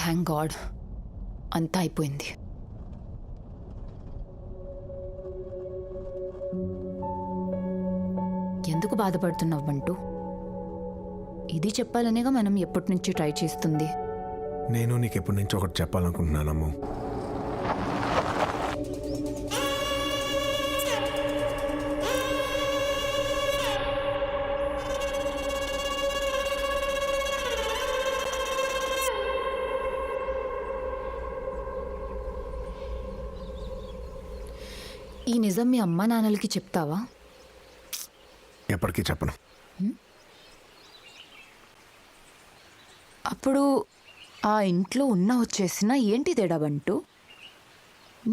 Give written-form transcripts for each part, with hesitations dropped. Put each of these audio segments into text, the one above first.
Thank God అంతా అయిపోయింది. ఎందుకు బాధపడుతున్నావు బంటూ? ఇది చెప్పాలనేగా మనం ఎప్పటి నుంచి ట్రై చేస్తుంది. నేను నీకు ఎప్పటి నుంచి ఒకటి చెప్పాలనుకుంటున్నానమ్ము. ఈ నిజం మీ అమ్మా నాన్నలకి చెప్తావా? ఎప్పటికీ చెప్పను. అప్పుడు ఆ ఇంట్లో ఉన్న వచ్చేసినా ఏంటి తేడా బంటూ?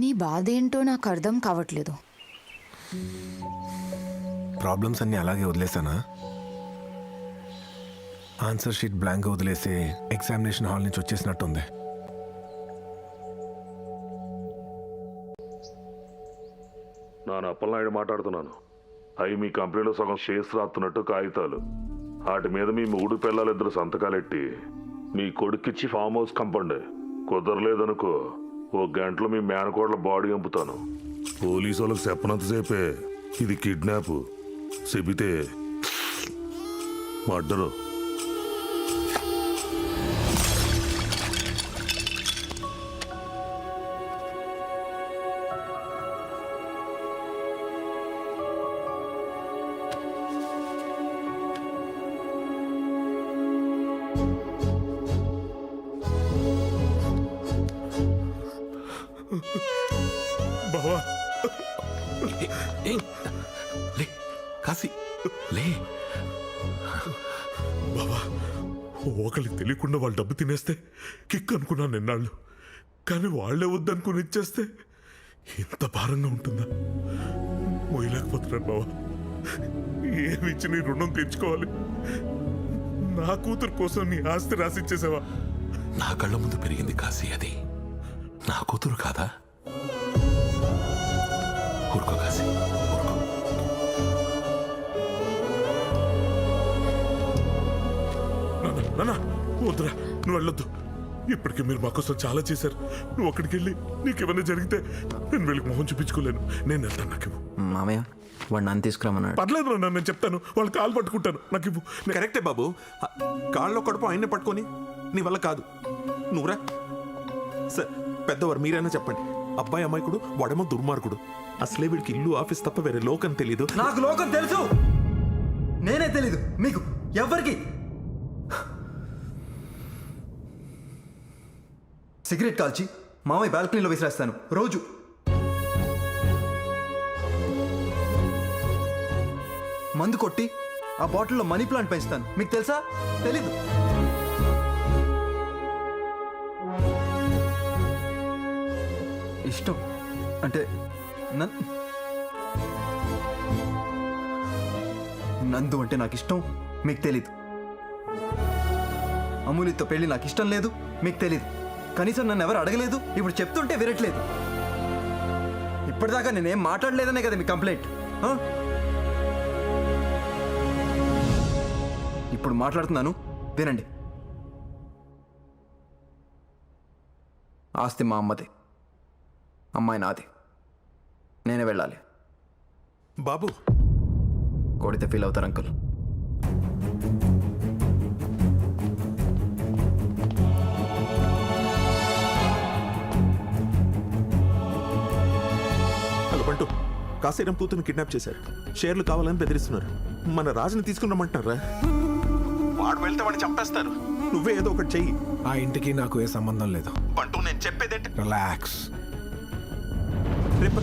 నీ బాధ ఏంటో నాకు అర్థం కావట్లేదు. ప్రాబ్లమ్స్ అన్నీ అలాగే వదిలేసానా? ఆన్సర్ షీట్ బ్లాంక్ వదిలేసి ఎగ్జామినేషన్ హాల్ నుంచి వచ్చేసినట్టుంది. నేను అప్పలనాయుడు మాట్లాడుతున్నాను. అవి మీ కంపెనీలో సగం షేర్స్ రాస్తున్నట్టు కాగితాలు. వాటి మీద మీ మూడు పిల్లలిద్దరు సంతకాలెట్టి మీ కొడుకిచ్చి ఫామ్ హౌస్ కంపండి. కుదరలేదనుకో 1 గంటలో మీ మేనకోడల బాడీ చంపుతాను. పోలీసు వాళ్ళకి చెప్పనంతసేపే ఇది కిడ్నాప్, చెబితే మర్డరు. బావా లే, కాశీ లే. బావా, ఒకరికి తెలియకుండా వాళ్ళు డబ్బు తినేస్తే కిక్ అనుకున్నాను నిన్నాళ్ళు. కానీ వాళ్లే వద్దనుకుని ఇచ్చేస్తే ఇంత భారంగా ఉంటుందా? మోయలేకపోతున్నాను బావా. ఏమిచ్చి నీ రుణం తెచ్చుకోవాలి? నా కూతురు కోసం నీ ఆస్తి రాసిచ్చేసావా? నా కళ్ళ ముందు పెరిగింది కాశీ, అది నా కూతురు కాదా? ఊరుకో కాశీ, ఊరుకో. నాన్న వద్దురా, నువ్వు వెళ్ళొద్దు. ఇప్పటికే మీరు మా కోసం చాలా చేశారు. నువ్వు అక్కడికి వెళ్ళి నీకేమైనా జరిగితే నేను వెళ్ళి మొహం చూపించుకోలేను. నేను వెళ్తాను, నాకు ఇవ్వు. మామయ్య వాడు నన్ను తీసుకురామన్నాడు. పర్లేదు నాన్న, నేను చెప్తాను. వాళ్ళు కాలు పట్టుకుంటాను, నాకు ఇవ్వు. కరెక్టే బాబు, కాళ్ళలో కడుపు ఆయన్ని పట్టుకొని నీ వల్ల కాదు. నువ్వురా సార్, పెద్దవారు మీరైనా చెప్పండి. అబ్బాయి అమ్మాయికుడు, వాడేమో దుర్మార్గుడు. అసలే వీడికి ఇల్లు ఆఫీస్ తప్ప వేరే లోకం తెలీదు. నాకు లోకం తెలుసు, నేనే తెలీదు మీకు ఎవరికి. సిగరెట్ కాల్చి మామయ్య బాల్కనీలో విసిరేస్తాను రోజు. మందు కొట్టి ఆ బాటిల్లో మనీ ప్లాంట్ పెంచుతాను, మీకు తెలుసా? తెలీదు. ఇష్టం అంటే నందు అంటే నాకు ఇష్టం, మీకు తెలీదు. అమూలితో పెళ్లి నాకు ఇష్టం లేదు, మీకు తెలీదు. కనీసం నన్ను ఎవరు అడగలేదు, ఇప్పుడు చెప్తుంటే వినట్లేదు. ఇప్పటిదాకా నేనేం మాట్లాడలేదనే కదా మీ కంప్లైంట్. ఇప్పుడు మాట్లాడుతున్నాను, వినండి. ఆస్తి మా అమ్మది, అమ్మాయి నాది. నేనే వెళ్ళాలి. బాబు కొడితే ఫీల్ అవుతారు అంకుల్. హలో బంటు, కాశీరాం కూతురుని కిడ్నాప్ చేశారు. షేర్లు కావాలని బెదిరిస్తున్నారు. మన రాజుని తీసుకున్నామంటున్నారా? వాడు వెళ్తే వాడిని చంపేస్తారు. నువ్వే ఏదో ఒకటి చెయ్యి. ఆ ఇంటికి నాకు ఏ సంబంధం లేదు. బంటు, నేను చెప్పేదేంటి? రిలాక్స్. రేపు